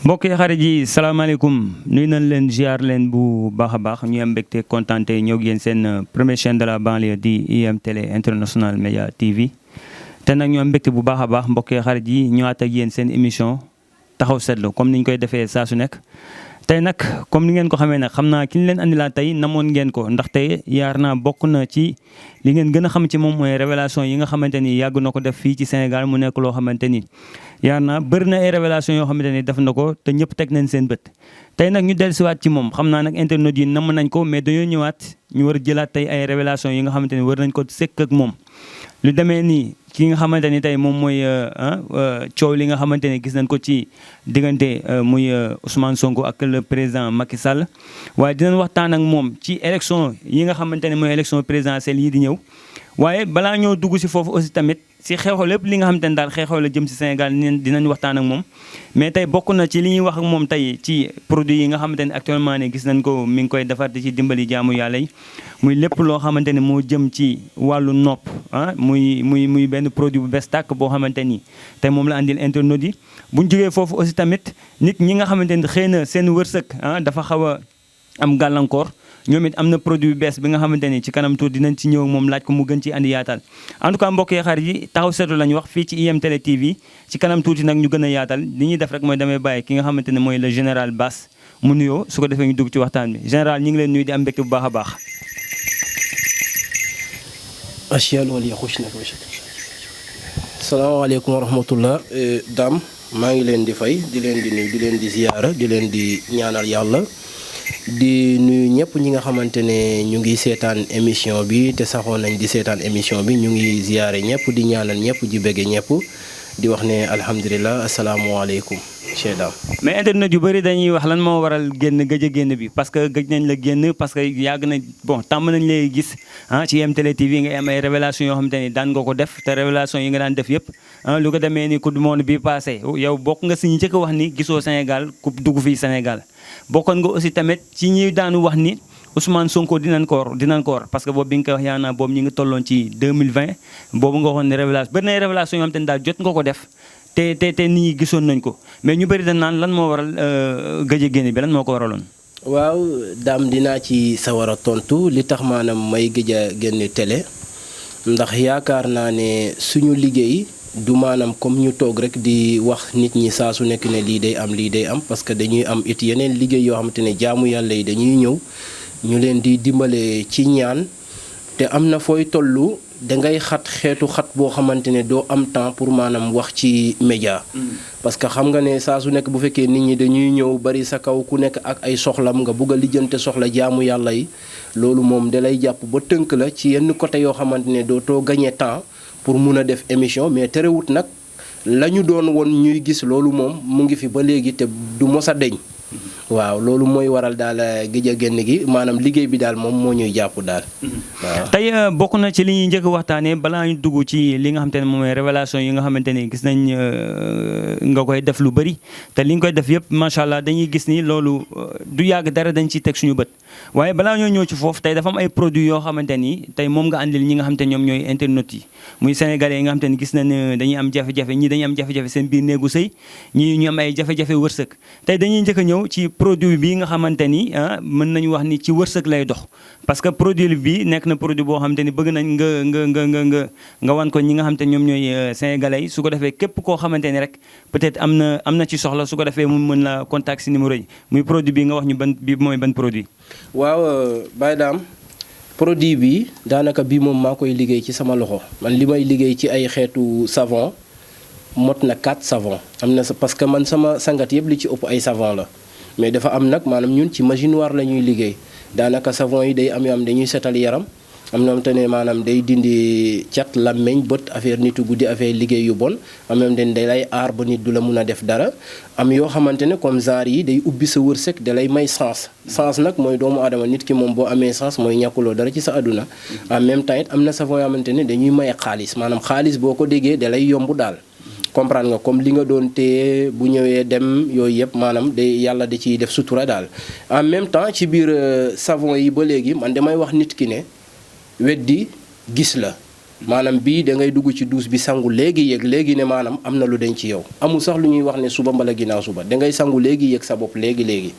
mbokk yi xarit yi salaamaaleykum nuyu nañ leen ziar leen bu baax a baax ñu am mbégte kontaan te ñoo ngi yéen seen première chaîne de la banlieue di IM Télé International Média TV te nag ñu am mbégte bu baax a baax mbokk yi xarit yi ñëwaat ak yéen seen émission taxaw seetlu comme ni ñu koy defee saa su nekk. tey nag comme ni ngeen ko xamee nag xam naa ki ñu leen andilaat tey namoon ngeen ko ndaxte yaar naa bokk na ci li ngeen gën a xam ci moom mooy révélation yi nga xamante ni yàgg na ko def fii ci Sénégal mu nekk loo xamante ni yaar naa bëri na ay révélation yoo xamante ni def na ko te ñëpp teg nañ seen bët. tey nag ñu dellusiwaat ci moom xam naa nag internet yi namm nañ ko mais dañoo ñëwaat ñu war a jëlaat tey ay révélation yi nga xamante ni war nañ ko sekk ak moom lu demee nii ki nga xamante ni tey moom mooy coow li nga xamante ni gis nañ ko ci diggante muy Ousmane Sonko ak le président Macky Sall waaye dinañ waxtaan ak moom ci élection yi nga xamante ne mooy élection présidentielle yi di ñëw waaye balaa ñoo dugg si foofu aussi tamit si xeexoo lépp li nga xamante ne daal xeexoo la jëm si Sénégal dinañ waxtaan ak moom mais tey bokk na ci li ñuy wax ak moom tey ci produit yi nga xamante ne actuellement ne gis nañ ko mi ngi koy defar di ci dimbali jaamu yàlla yi muy lépp loo xamante ne moo jëm ci wàllu nopp muy benn produit bu bees tàkk boo xamante ni tey moom la andil internet yi buñ jógee foofu aussi tamit nit ñi nga xamante ni xëy na seen wërsëg dafa xaw a am gàllankoor ñoom it am na produit bu bees bi nga xamante ni ci kanam tuuti dinañ ci ñëw ak moom laaj ko mu gën ci andi yaatal en tout cas mbokk yi xarit yi taxaw seetlu lañu wax fii ci IM Télé TV ci kanam tuuti nag ñu gën a yaatal li ñuy def rek mooy damay bàyyi ki nga xamante ne mooy le général Bass mu nuyoo su ko defee ñu dugg ci waxtaan bi général ñu ngi leen nuyu di am mbégte bu baax a baax. salaamaaleykum wa rahmatullah Dame maa ngi leen di fay di leen di nuyu di leen di ziyaara di leen di ñaanal yàlla di nuyu ñëpp ñi nga xamante ne ñu ngi seetaan émission bi te saxoon nañ di seetaan émission bi ñu ngi ziyaare ñëpp di ñaanal ñëpp di bëgge ñëpp di wax ne alhamdulilah asalaamualeykum Cheikh Dame. mais internet yu bëri dañuy wax lan moo waral gëj a génn bi parce que gëj nañ la génn parce que yàgg nañ tàmm nañ lay gis ci IM Télé TV nga am ay révélation yoo xamante ni daan nga ko def te révélation yi nga daan def yëpp lu ko demee ni coupe du monde bi passé yow bokk nga si ñi njëkk a wax ni gisoo Sénégal coupe dugg fii Sénégal bokkoon nga aussi tamit ci ñi daanu wax ni Ousmane Sonko dinañ ko war parce que boobu bi nga koy wax yaa naa boobu ñi ngi tolloon ci 2020 boobu nga waxoon ne révélation bëri na ay révélation yoo xamante ni daal jot nga ko def te nit ñi gisoon nañ ko mais ñu bëri dañ naan lan moo waral gëj a génn bi lan moo ko waraloon. waaw Dame dinaa ci sawar a tontu li tax maanaam may gëj a génn télé ndax yaakaar naa ne suñu liggéey du maanaam comme ñu toog rek di wax nit ñi saa su nekk ne lii day am parce que dañuy am it yeneen liggéey yoo xamante ne jaamu yàlla yi dañuy ñëw ñu leen di dimbale ci ñaan te am na fooy tollu dangay xeetu xat boo xamante ne doo am temps pour maanaam wax ci média parce que xam nga ne saa su nekk bu fekkee nit ñi dañuy ñëw bari sa kaw ku nekk ak ay soxlam nga bugg a lijjante soxla jaamu yàlla yi loolu moom dalay jàpp ba tënk la ci yenn côté yoo xamante ne doo too gagné temps pour mun a def émission mais terewut nag la ñu doon woon ñuy gis loolu moom mu ngi fi ba léegi te du mos a deñ waaw loolu mooy waral daal géej a génn gi maanaam liggéey bi daal moom moo ñuy jàpp daal. waaw tey bokk na ci li ñuy njëkk waxtaanee balaa ñu dugg ci li nga xamante ne moom mooy révélation yi nga xamante ne gis nañ nga koy def lu bëri te li nga koy def yëpp macha allah dañuy gis ni loolu du yàgg dara dañ ciy teg suñu bët. waaye balaa ñoo ñëw ci foofu tey dafa am ay produits yoo xamante ni tey moom nga andil ñi nga xamante ñoom ñooy internet yi muy sénégalais yi nga xamante ni gis nañ dañuy am jafe-jafe ñii dañuy am jafe-jafe seen biir néegu sëy ñii ñu am ay jafe-jafe wërsëg tey dañuy njëkk a ñëw ci produit bi nga xamante ni mën nañu wax ni ci wërsëg lay dox parce que produit bi nekk na produit boo xamante ni bëgg nañ nga wan ko ñi nga xamante ñoom ñooy sénégalais yi su ko defee képp koo xamante ni rek peut-être am na ci soxla su ko defee mu mën la contact si numéro yi muy produit bi nga wax ñu bi mooy ban produit. waaw Baye Dame produit bi daanaka bii moom maa koy liggéey ci sama loxo man li may liggéey ci ay xeetu savon mot na 4 savon am na parce que man sama sangat yëpp li ci ëpp ay savon la mais dafa am nag maanaam ñun ci machine noire la ñuy liggéey daanaka savon yi day am yoo am dañuy setal yaram am na te ne maanaam day dindi cat làmmeñ bët affaire nitu guddi affaire liggéey yu bon am na te ne day lay aar ba nit du la mun a def dara am yoo xamante ne comme genre yi day ubbi sa wërsëg da lay may sens nag mooy doomu aadama nit ki moom boo amee sens mooy ñàkkuloo dara ci sa àdduna en même temps it am na savon yoo xamante ne dañuy maye xaalis maanaam xaalis boo ko déggee da lay yomb daal comprendre nga comme li nga doon téye bu ñëwee dem yooyu yëpp maanaam day yàlla da ciy def sutura daal en même temps ci biir savon yi ba léegi man damay wax nit ki ne weddi gis la maanaam bii da ngay dugg ci douche bi sangu léegi yëg léegi ne maanaam am na lu den ci yow amul sax lu ñuy wax ne suba mbala ginnaaw suba da ngay sangu léegi yëg sa bopp léegi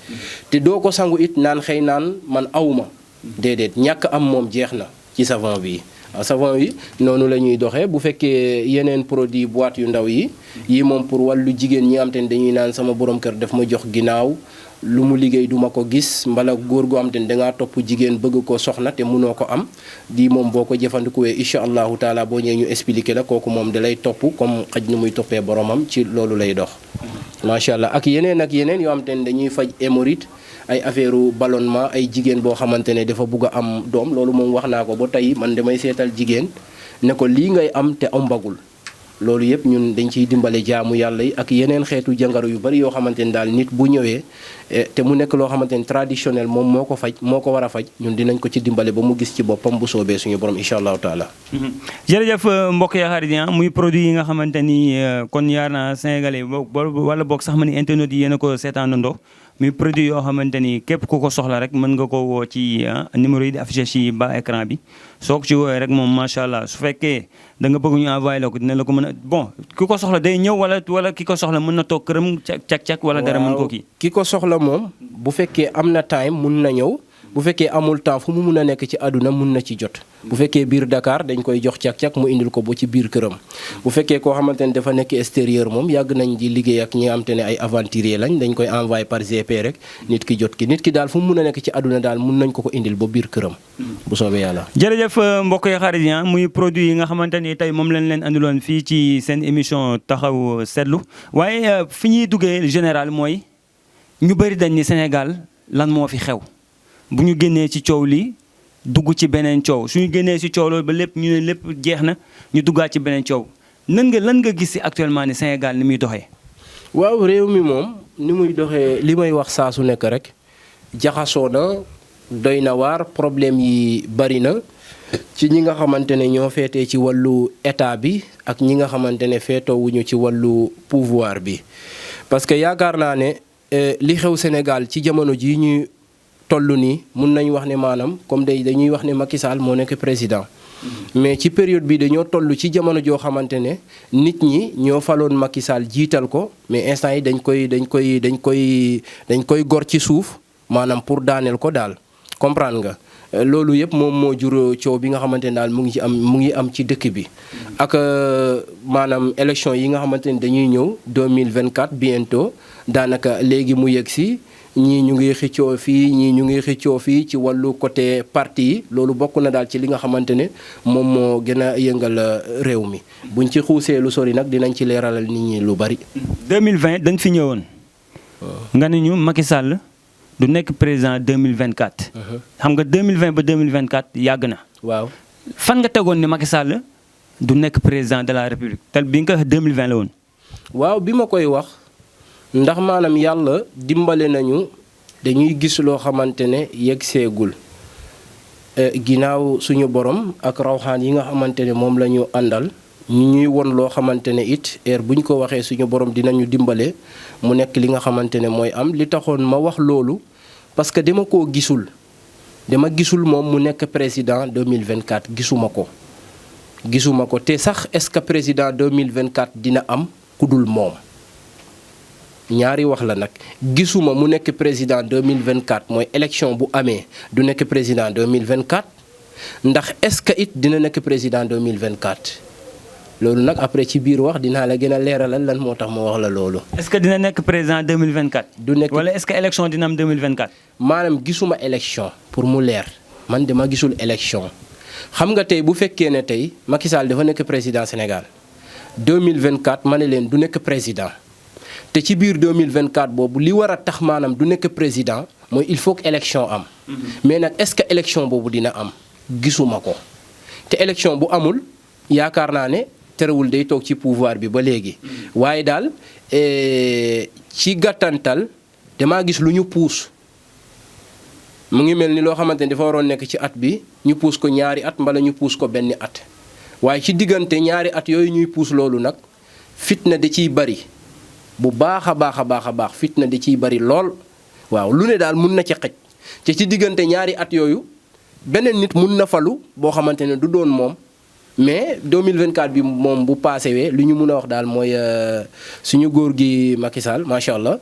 te doo ko sangu it naan xëy naan man awma déedéet ñàkk am moom jeex na ci savon bi savon yi noonu la ñuy doxee bu fekkee yeneen produit boîte yu ndaw yi moom pour wàllu jigéen ñi am te ne dañuy naan sama borom kër daf ma jox ginnaaw lu mu liggéey duma ko gis mbala góor gu am te ne dangaa topp jigéen bëgg ko soxna te mënoo ko am di moom boo ko jëfandikuwee incha allahu taala boo ñëwee ñu expliqué la kooku moom da lay topp comme xaj nu muy toppee boromam ci loolu lay dox macha allah ak yeneen yoo am te ne dañuy faj hémorroïde ay affaire ballonnement ay jigéen boo xamante ne dafa bugg a am doom loolu moom wax naa ko ba tey man damay seetal jigéen ne ko lii ngay am te ambagul loolu yëpp ñun dañ ciy dimbale jaamu yàlla yi ak yeneen xeetu jàngaro yu bari yoo xamante ne daal nit bu ñëwee te mu nekk loo xamante ne traditionnel moom moo ko war a faj ñun dinañ ko ci dimbale ba mu gis ci boppam bu soobee suñu borom incha allahu taala. jërëjëf mbokk ya xarit yi muy produit yi nga xamante ni kon yaar na sénégalais wala boog sax ma ni internet yi yéen a ko seetaanandoo muy produit yoo xamante ni képp ku ko soxla rek mën nga ko woo ci numéro yi di affiché ci bas écran bi soo ko ci woowee rek moom macha allah su fekkee da nga bëgg ñu envoyé la ko dina la ko mën a bon ki ko soxla day ñëw wala ki ko soxla mën na toog këram cak wala dara mën ko kii. ki ko soxla moom bu fekkee am na time mun na ñëw bu fekkee amul temps fu mu mun a nekk ci àdduna mun na ci jot bu fekkee biir Dakar dañ koy jox cak mu indil ko ba ci biir këram bu fekkee koo xamante ne dafa nekk extérieur moom yàgg nañ di liggéey ak ñi nga xamante ne ay aventurier lañ dañ koy envoyé par GP rek nit ki jot ki nit ki daal fu mu mun a nekk ci àdduna daal mun nañ ko indil ba biir këram bu soobee yàlla. jërëjëf mbokk yi xarit yi muy produit yi nga xamante ni tey moom lañ leen andiloon fii ci seen émission taxaw seetlu waaye fi ñuy duggee général mooy ñu bëri dañ ni Sénégal lan moo fi xew bu ñu génnee ci coow li dugg ci beneen coow suñu génnee ci coow loolu ba lépp ñu ne lépp jeex na ñu duggaat ci beneen coow lan nga gis ci actuellement ni Sénégal ni muy doxee. waaw réew mi moom ni muy doxee li may wax saa su nekk rek jaxasoo na doy na waar problème yi bari na ci ñi nga xamante ne ñoo féetee ci wàllu état bi ak ñi nga xamante ne féetoowuñu ci wàllu pouvoir bi parce que yaakaar naa ne li xew Sénégal ci jamono ji ñu toll nii mun nañu wax ne maanaam comme dañuy wax ne Macky Sall moo nekk président mais ci période bi dañoo toll ci jamono joo xamante ne nit ñi ñoo faloon Macky Sall jiital ko mais instant yi dañ koy gor ci suuf maanaam pour daaneel ko daal comprendre nga loolu yëpp moom moo jur coow bi nga xamante ne daal mu ngi am ci dëkk bi ak maanaam élection yi nga xamante ne dañuy ñëw 2024 bientôt daanaka léegi mu yegg si ñii ñu ngi xëccoo fii ci wàllu côté parti yi loolu bokk na daal ci li nga xamante ne moom moo gën a yëngal réew mi buñ ci xuusee lu sori nag dinañ ci leeralal nit ñi lu bari. 2020 dañ fi ñëwoon. nga ne ñu Macky Sall du nekk président 2024. xam nga 2020 ba 2024 yàgg na. waaw fan nga tegoon ne Macky Sall du nekk président de la République tel bi nga ko 2020 la woon. waaw bi ma koy wax. ndax maanaam yàlla dimbale nañu dañuy gis loo xamante ne yegg seegul ginnaaw suñu borom ak rawxaan yi nga xamante ne moom la ñu àndal ñu ñuy won loo xamante ne it heure bu ñu ko waxee suñu borom dinañu dimbale mu nekk li nga xamante ne mooy am li taxoon ma wax loolu parce que dama gisul moom mu nekk président 2024 gisuma ko te sax est-ce que président 2024 dina am ku dul moom. ñaari wax la nag gisuma mu nekk président 2024 mooy élection bu amee du nekk président 2024 ndax est-ce que it dina nekk président 2024 loolu nag après ci biir wax dinaa la gën a leeralal lan moo tax ma wax la loolu. est-ce que dina nekk président 2024. du nekk wala est-ce que élection dina am 2024. maanaam gisuma élection pour mu leer man dama gisul élection xam nga tey bu fekkee ne tey Macky Sall dafa nekk président Sénégal 2024 ma ne leen du nekk président. te ci biir 2024 boobu li war a tax maanaam du nekk président mooy il faut que élection am. mais nag est-ce que élection boobu dina am gisuma ko te élection bu amul yaakaar naa ne terewul day toog ci pouvoir bi ba léegi. waaye daal ci gàttantal damaa gis lu ñu puus mu ngi mel ni loo xamante ni dafa waroon nekk ci at bi ñu puus ko ñaari at mbala ñu puus ko benn at waaye ci diggante ñaari at yooyu ñuy puus loolu nag fitna da ciy bari. bu baax a baax fitna di ciy bari lool waaw lu ne daal mun na ca xëj te ci diggante ñaari at yooyu beneen nit mun na falu boo xamante ne du doon moom mais 2024 bi moom bu passé wee lu ñu mun a wax daal mooy suñu góor gi Macky Sall macha allah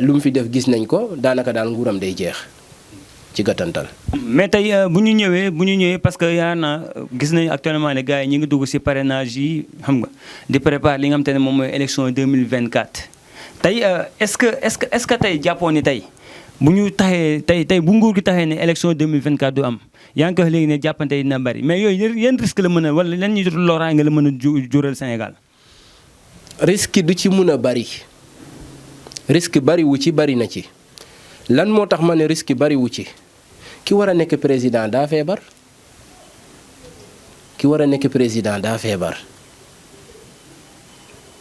lu mu fi def gis nañ ko daanaka daal nguuram day jeex ci gàttantal. mais tey bu ñu ñëwee parce que yaa na gis nañu actuellement ne gars yi ñu ngi dugg si parrainage yi xam nga di préparer li nga xam te ne moom mooy élection 2024 tey est-ce que tey jàppoon ni tey bu ñu taxee tey bu nguur gi taxee ne élection 2024 du am yaa ngi ko wax léegi ne jàppante yi dina bari mais yooyu yan risque la mën a wala lan ñu loraange la mën a jural Sénégal. risque du ci mun a bari risque bari wu ci bari na ci lan moo tax ma ne risque bari wu ci ki war a nekk président daa feebar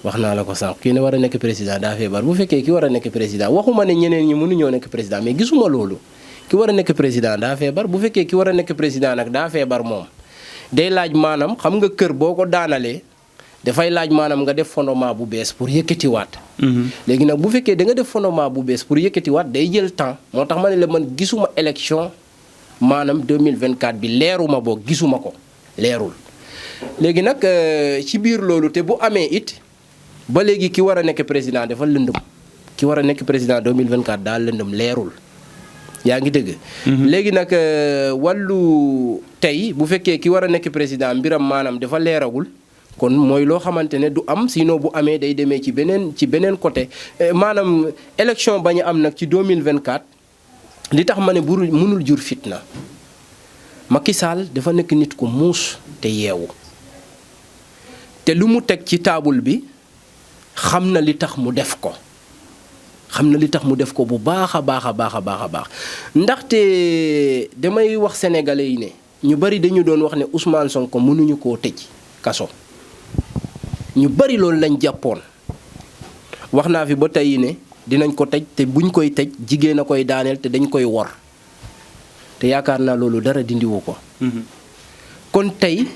wax naa la ko sànq kii ne war a nekk président daa feebar bu fekkee ki war a nekk président waxuma ne ñeneen ñi mënuñoo nekk président mais gisuma loolu ki war a nekk président daa feebar bu fekkee ki war a nekk président nag daa feebar moom day laaj maanaam xam nga kër boo ko daanalee dafay laaj maanaam nga def fondement bu bees pour yëkkatiwaat. léegi nag bu fekkee da nga def fondement bu bees pour yëkkatiwaat day jël temps moo tax ma ne la man gisuma élection maanaam 2024 bi leeruma boog gisuma ko leerul léegi nag ci biir loolu te bu amee it. ba léegi ki war a nekk président dafa lëndëm ki war a nekk président 2024 daal lëndëm leerul yaa ngi dëgg. léegi nag wàllu tey bu fekkee ki war a nekk président mbiram maanaam dafa leeragul kon mooy loo xamante ne du am sinon bu amee day demee ci beneen côté maanaam élection bañ a am nag ci 2024 li tax ma ne bu mënul jur fitna Macky Sall dafa nekk nit ku muus te yeewu te lu mu teg ci taabul bi. xam na li tax mu def ko bu baax a baax ndaxte damay wax sénégalais yi ne ñu bari dañu doon wax ne Ousmane Sonko mënuñu koo tëj kaso ñu bari loolu lañ jàppoon wax naa fi ba tey ne dinañ ko tëj te buñ koy tëj jigéen a koy daaneel te dañ koy wor te yaakaar naa loolu dara dindiwu ko. kon tey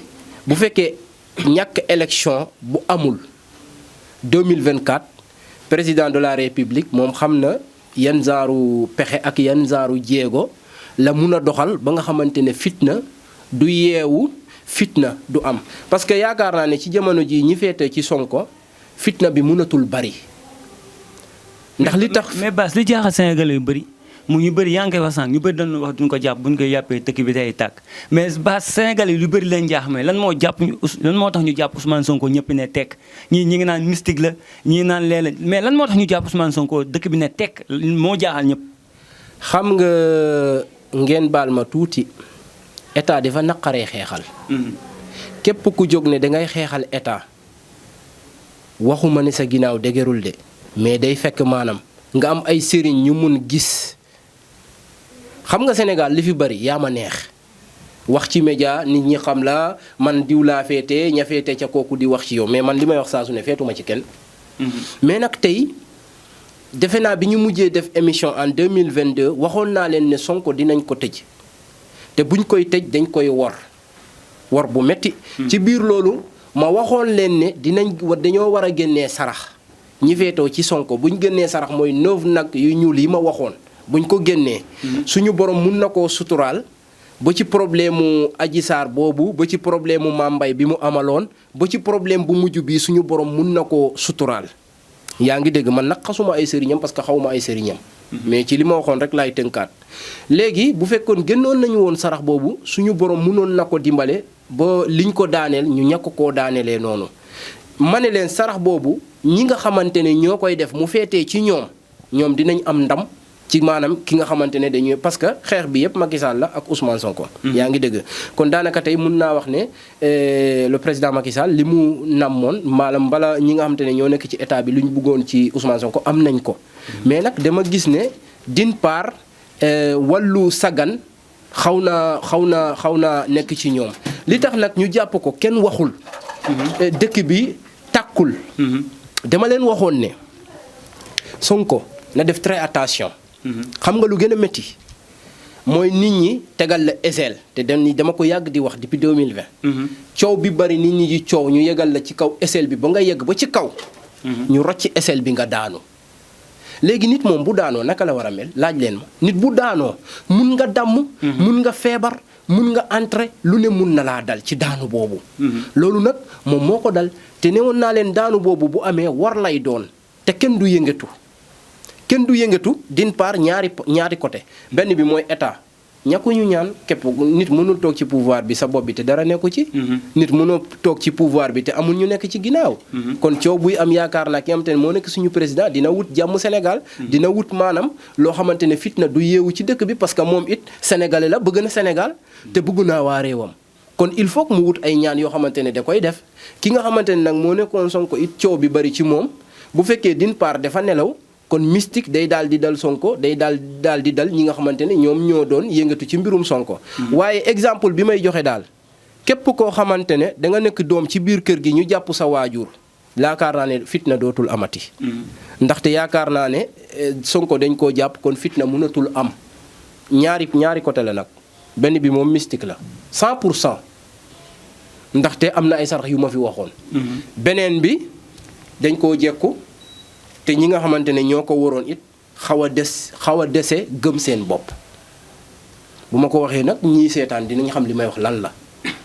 bu fekkee ñàkk élection bu amul. 2024 président de la république moom xam na yan zaaru pexe ak yan zaaru jéego la mun a doxal ba nga xamante ne fitna du yeewu fitna du am parce que yaakaar naa ne ci jamono ji ñi féete ci Sonko fitna bi mënatul bari ndax li tax. mais Bass li jaaxal Sénégalais yu bari mu ñu bëri yaa ngi koy wax sànq ñu bëri dañu wax duñ ko jàpp buñ koy jàppee dëkk bi day tàkk mais Bass Sénégalais yi lu bëri leen jaax mais lan moo tax ñu jàpp Ousmane Sonko ñëpp ne tekk ñi ngi naan mystique la ñii naan leela mais lan moo tax ñu jàpp Ousmane Sonko dëkk bi ne tekk moo jaaxal ñëpp. xam nga ngeen baal ma tuuti état dafa naqaree xeexal. képp ku jóg ne dangay xeexal état waxuma ne sa ginnaaw dëgërul de mais day fekk maanaam nga am ay sëriñ ñu mun gis. xam nga Sénégal li fi bari yaa ma neex wax ci média nit ñi xam la man diw laa féete ña féete ca kooku di wax ci yow mais man li may wax saa su ne feetuma ci kenn. mais nag tey defe naa bi ñu mujjee def émission en 2022 waxoon naa leen ne Sonko dinañ ko tëj te buñ koy tëj dañ koy wor bu metti ci biir loolu ma waxoon leen ne dañoo war a génnee sarax ñi féetoo ci Sonko buñ génnee sarax mooy 9 nag yu ñuul yi ma waxoon. buñ ko génnee suñu borom mun na koo suturaal ba ci problème mu Adji Sarr boobu ba ci problème mu Mame Mbaye bi mu amaloon ba ci problème bu mujj bi suñu borom mun na koo suturaal yaa ngi dégg man nag xasuma ay sëriñam parce que xawma ay sëriñam mais ci li ma waxoon rek laay tënkaat léegi bu fekkoon génnoon nañu woon sarax boobu suñu borom munoon na ko dimbale ba liñ ko daaneel ñu ñàkk koo daanelee noonu ma ne leen sarax boobu ñi nga xamante ne ñoo koy def mu feetee ci ñoom dinañ am ndam ci maanaam ki nga xamante ne dañuy parce que xeex bi yëpp Macky Sall la ak Ousmane Sonko. yaa ngi dëgg kon daanaka tey mun naa wax ne le président Macky Sall li mu namoon maanaam bala ñi nga xamante ne ñoo nekk ci état bi lu ñu bëggoon ci Ousmane Sonko am nañ ko. mais nag dama gis ne d'une part wàllu sagan xaw naa nekk ci ñoom li tax nag ñu jàpp ko kenn waxul. dëkk bi tàkkul. dama leen waxoon ne Sonko na def très attention. xam nga lu gën a métti mooy nit ñi tegal la eseel te dama ko yàgg di wax depuis 2020. coow bi bari nit ñi di coow ñu yegal la ci kaw eseel bi ba nga yegg ba ci kaw. ñu rocc eseel bi nga daanu. léegi nit moom bu daanoo naka la war a mel laaj leen ma nit bu daanoo mun nga damm. mun nga feebar mun nga entrer lu ne mun na laa dal ci daanu boobu. loolu nag moom moo ko dal te newoon naa leen daanu boobu bu amee war lay doon te kenn du yëngatu. kenn du yëngatu d'une part ñaari côté benn bi mooy état ñàkkuñu ñaan képp nit mënul toog ci pouvoir bi sa bopp bi te dara nekku ci. nit mënoo toog ci pouvoir bi te amul ñu nekk ci ginnaaw. kon coow buy am yaakaar naa ki nga xamante ne moo nekk suñu président dina wut jàmm Sénégal. dina wut maanaam loo xamante ne fitna du yeewu ci dëkk bi parce que moom it sénégalais la bëgg na Sénégal te bëgg naa waa réewam. kon il faut que mu wut ay ñaan yoo xamante ne da koy def ki nga xamante ne nag moo nekkoon Sonko it coow bi bari ci moom bu fekkee d'une part dafa nelaw. kon mystique day daal di dal Sonko day daal di dal ñi nga xamante ne ñoom ñoo doon yëngatu ci mbirum Sonko. waaye exemple bi may joxe daal képp koo xamante ne da nga nekk doom ci biir kër gi ñu jàpp sa waajur yaakaar naa ne fitna dootul amati. ndaxte yaakaar naa ne Sonko dañ koo jàpp kon fitna mënatul am ñaari côté la nag benn bi moom mystique la 100% ndaxte am na ay sarax yu ma fi waxoon. beneen bi dañ koo jekku. te ñi nga xamante ne ñoo ko waroon it xaw a dese gëm seen bopp bu ma ko waxee nag ñii seetaan dinañ xam li may wax lan la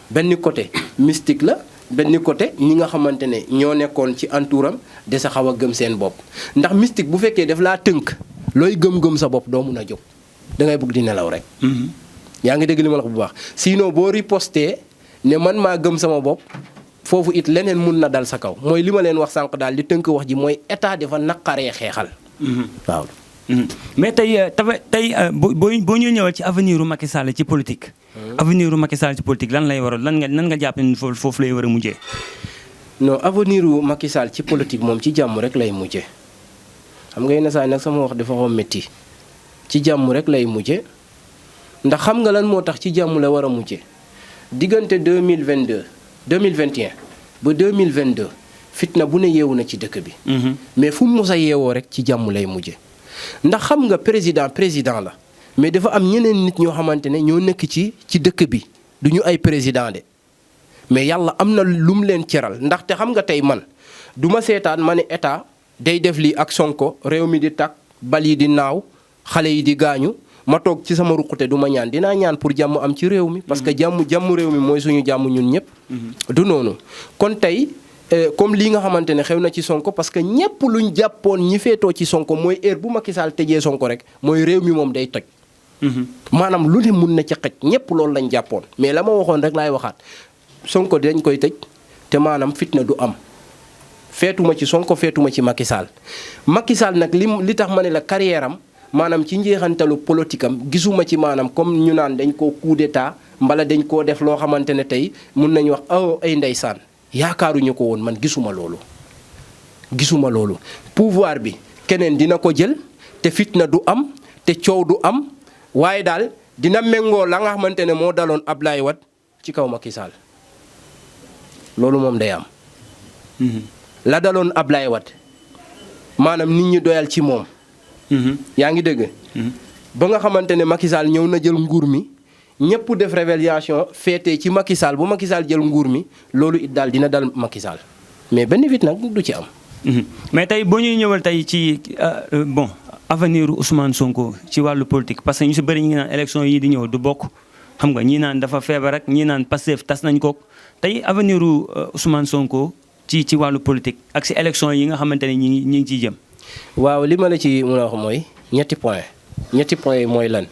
benn côté mystique la benn côté ñi nga xamante ne ñoo nekkoon ci entouram dese xaw a gëm seen bopp ndax mystique bu fekkee daf laa tënk looy gëm-gëm sa bopp doo mun a jóg da ngay bëgg di nelaw rek. yaa ngi dégg li ma la wax bu baax sinon boo riposté ne man maa gëm sama bopp. foofu it leneen mun na dal sa kaw mooy li ma leen wax sànq daal di tënk wax ji mooy état dafa naqaree xeexal. waaw. mais tey boo ñu ñëwal ci avenir u Macky Sall ci politique. avenir u Macky Sall ci politique lan lay waral nan nga jàpp ne foofu lay war a mujjee. non avenir u Macky Sall ci politique moom ci jàmm rek lay mujjee xam nga yenn saa yi nag sama wax dafa xaw métti ci jàmm rek lay mujjee ndax xam nga lan moo tax ci jàmm la war a mujjee diggante 2021 ba 2022 fitna bu ne yeewu na ci dëkk bi. mais fu mu mos a yeewoo rek ci jàmm lay mujje ndax xam nga président la mais dafa am ñeneen nit ñoo xamante ne ñoo nekk ci dëkk bi du ñu ay président de mais yàlla am na lu mu leen ceral ndaxte xam nga tey man du ma seetaan ma ne état day def lii ak Sonko réew mi di tàkk bal yi di naaw xale yi di gaañu. ma toog ci sama ruqute du ma ñaan dinaa ñaan pour jàmm am ci réew mi parce que jàmm réew mi mooy suñu jàmm ñun ñëpp. du noonu kon tey comme lii nga xamante ne xew na ci Sonko parce que ñëpp luñ jàppoon ñi feetoo ci Sonko mooy heure bu Macky Sall tëjee Sonko rek mooy réew mi moom day toj. maanaam lu ne mun na ci xëj ñëpp loolu lañ jàppoon mais la ma waxoon rek laay waxaat Sonko dañ koy tëj te maanaam fitna du am feetuma ci Sonko feetuma ci Macky Sall. Macky Sall nag li tax ma ne la carrière am. maanaam ci njeexantalu politique am gisuma ci maanaam comme ñu naan dañ koo coup d'état mbala dañ koo def loo xamante ne tey mun nañu wax ay ndeysaan yaakaaruñu ko woon man gisuma loolu pouvoir bi keneen dina ko jël te fitna du am te coow du am waaye daal dina méngoo la nga xamante ne moo daloon Ablaye Wade ci kaw Macky Sall loolu moom day am. la daloon Ablaye Wade maanaam nit ñi doyal ci moom. yaa ngi dégg. ba nga xamante ne Macky Sall ñëw na jël nguur mi ñëpp def révélation féete ci Macky Sall bu Macky Sall jël nguur mi loolu it daal dina dal Macky Sall mais benn fit nag du ci am. mais tey boo ñuy ñëwal tey ci avenir Ousmane Sonko ci wàllu politique parce que ñu si bëri ñu ngi naan élection yi di ñëw du bokk xam nga ñii naan dafa feebar ak ñii naan Pastef tas nañ ko tey avenir Ousmane Sonko ci wàllu politique ak si élection yi nga xamante ne ñi ngi ciy jëm. waaw li ma la ci mën a wax mooy ñetti point yi mooy lan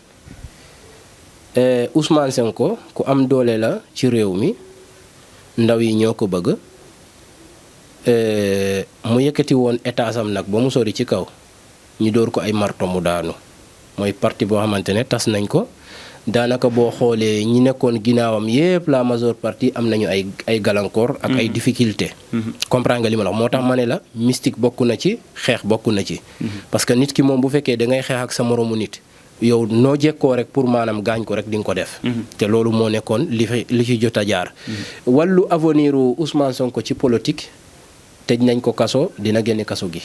Ousmane Sonko ku am doole la ci réew mi ndaw yi ñoo ko bëgg mu yëkkati woon état sam nag ba mu sori ci kaw ñu door ko ay marto mu daanu mooy parti boo xamante ne tas nañ ko daanaka boo xoolee ñi nekkoon ginnaawam yépp la majeure partie am nañu ay gàllankoor ak ay difficulté comprendre nga li ma la wax moo tax ma ne la mystique bokk na ci xeex bokk na ci parce que nit ki moom bu fekkee da ngay xeex ak sa moromu nit yow noo jekkoo rek pour maanaam gaañ ko rek di nga ko def te loolu moo nekkoon li ci jot a jaar wàllu avenir u Ousmane Sonko ci politique tëj nañ ko kaso dina génne kaso gi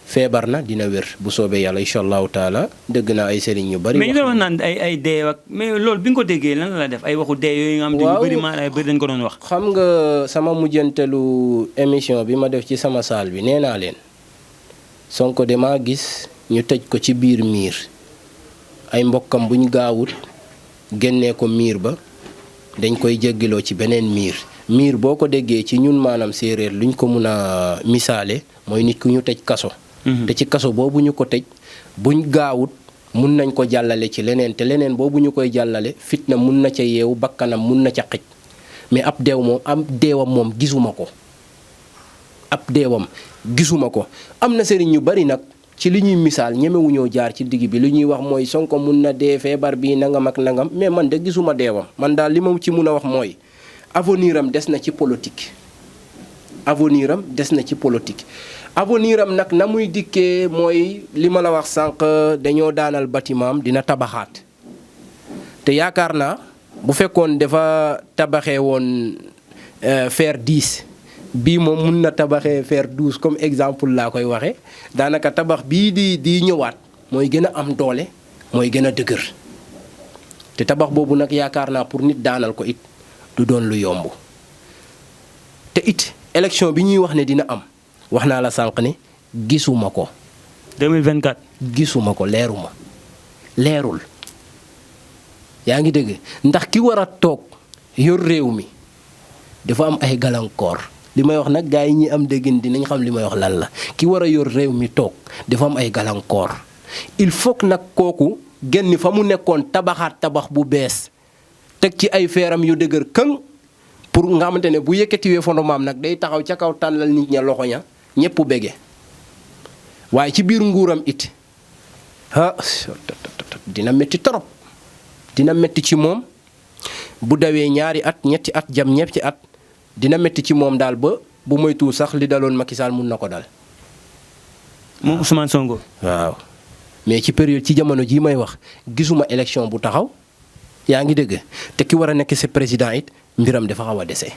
feebar na dina wér bu soobee yàlla incha allahu taala dëgg naa ay sëriñ ñu bari. mais ñu doon wax naan ay dee ak mais loolu bi nga ko déggee lan la def ay waxu dee yooyu nga xam ne ñu bëri maa bëri dañ ko doon wax. xam nga sama mujjantelu émission bi ma def ci sama saal bi nee naa leen Sonko de maa gis ñu tëj ko ci biir miir ay mbokkam buñ gaawut génnee ko miir ba dañ koy jéggiloo ci beneen miir boo ko déggee ci ñun maanaam séeréer luñ ko mun a misaale mooy nit ku ñu tëj kaso. te ci kaso boobu ñu ko tëj buñ gaawut mun nañ ko jàllale ci leneen te leneen boobu ñu koy jàllale fitna mun na ca yeewu bakkanam mun na ca xëj mais ab deewam moom gisuma ko. ab deewam gisuma ko am na sëriñ ñu bari nag ci li ñuy misaal ñemewuñoo jaar ci digg bi lu ñuy wax mooy Sonko mun na dee feebar bi nangam ak nangam mais man de gisuma deewam man daal li ma ci mun a wax mooy avenir am des na ci politique. avenir am des na ci politique avenir am nag na muy dikkee mooy li ma la wax sànq dañoo daanal bâtiment am dina tabaxaat te yaakaar naa bu fekkoon dafa tabaxee woon fer 10 bii moom mun na tabaxee fer 12 comme exemple laa koy waxee daanaka tabax bii di ñëwaat mooy gën a am doole mooy gën a dëgër te tabax boobu nag yaakaar naa pour nit daanal ko it du doon lu yomb te it élection bi ñuy wax ne dina am wax naa la sànq ne gisuma ko. 2024. gisuma ko leerul yaa ngi dëgg ndax ki war a toog yor réew mi dafa am ay gàllankoor li may wax nag gars yi ñi am déggin dinañ xam li may wax lan la ki war a yor réew mi toog dafa am ay gàllankoor il faut que nag kooku génn fa mu nekkoon tabaxaat tabax bu bees teg ci ay feeram yu dëgër këng pour nga xamante ne bu yëkkatiwee fondement am nag day taxaw ca kaw tàllal nit ña loxo ña ñëpp bége waaye ci biir nguuram it dina métti torop dina métti ci moom bu dawee ñaari at ñetti at jam ñetti at dina métti ci moom daal ba bu moytu sax li daloon Macky Sall mun na ko dal. moom Ousmane Sonko. waaw mais ci période ci jamono jii may wax gisuma élection bu taxaw yaa ngi dëgg te ki war a nekk sa président it mbiram dafa xaw a dese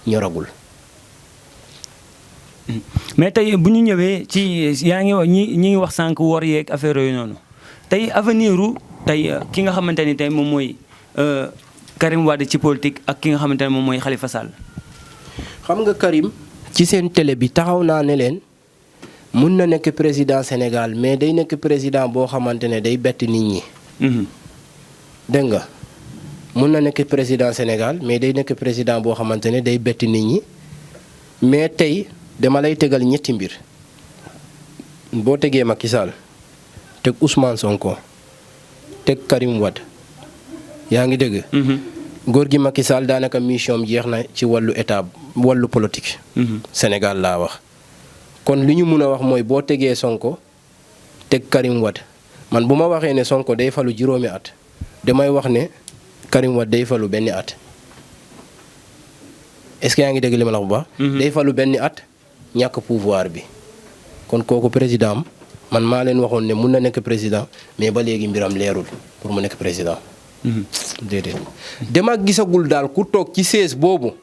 ñoragul. mais tey bu ñu ñëwee ci yaa ngi wax ñi ngi wax sànq wor yeeg affaire yooyu noonu tey avenir tey ki nga xamante ni tey moom mooy Karim Wade ci politique ak ki nga xamante ne moom mooy Khalifa Sall. xam nga Karim ci seen télé bi taxaw naa ne leen mun na nekk président Sénégal mais day nekk président boo xamante ne day bett nit ñi. dégg nga mun na nekk président Sénégal mais day nekk président boo xamante ne day bett nit ñi mais tey dama lay tegal ñetti mbir boo tegee Macky Sall teg Ousmane Sonko teg Karim Wade yaa ngi dégg. góor gi Macky Sall daanaka mission jeex na ci wàllu état wàllu politique. Sénégal laa wax. kon li ñu mun a wax mooy boo tegee Sonko teg Karim Wade man bu ma waxee ne Sonko day falu juróomi at damay wax ne Karim Wade day falu benn at. est-ce que yaa ngi dégg li ma la wax bu baax. day falu benn at ñàkk pouvoir bi kon kooku président am man maa leen waxoon ne mun na nekk président mais ba léegi mbiram leerul pour mu nekk président. déedéet dama gisagul daal ku toog ci siège boobu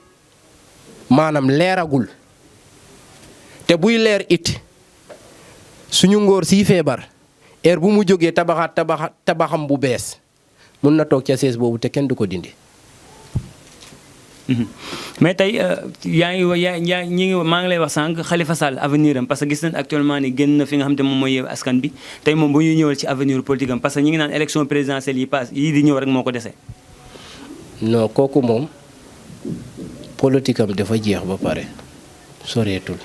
maanaam leeragul te buy leer it suñu ngóor siy feebar heure bu mu jógee tabaxam bu bees mun na toog ca siège boobu te kenn du ko dindi. mais tey maa ngi lay wax sànq Khalifa Sall avenir am parce que gis nañ actuellement ni génn na fi nga xam te moom mooy Yewwi Askan bi tey moom bu ñuy ñëwal ci avenir politique am parce que ñi ngi naan élection présidentielle yi passe yii di ñëw rek moo ko dese. non kooku moom politique am dafa jeex ba pare soreetul.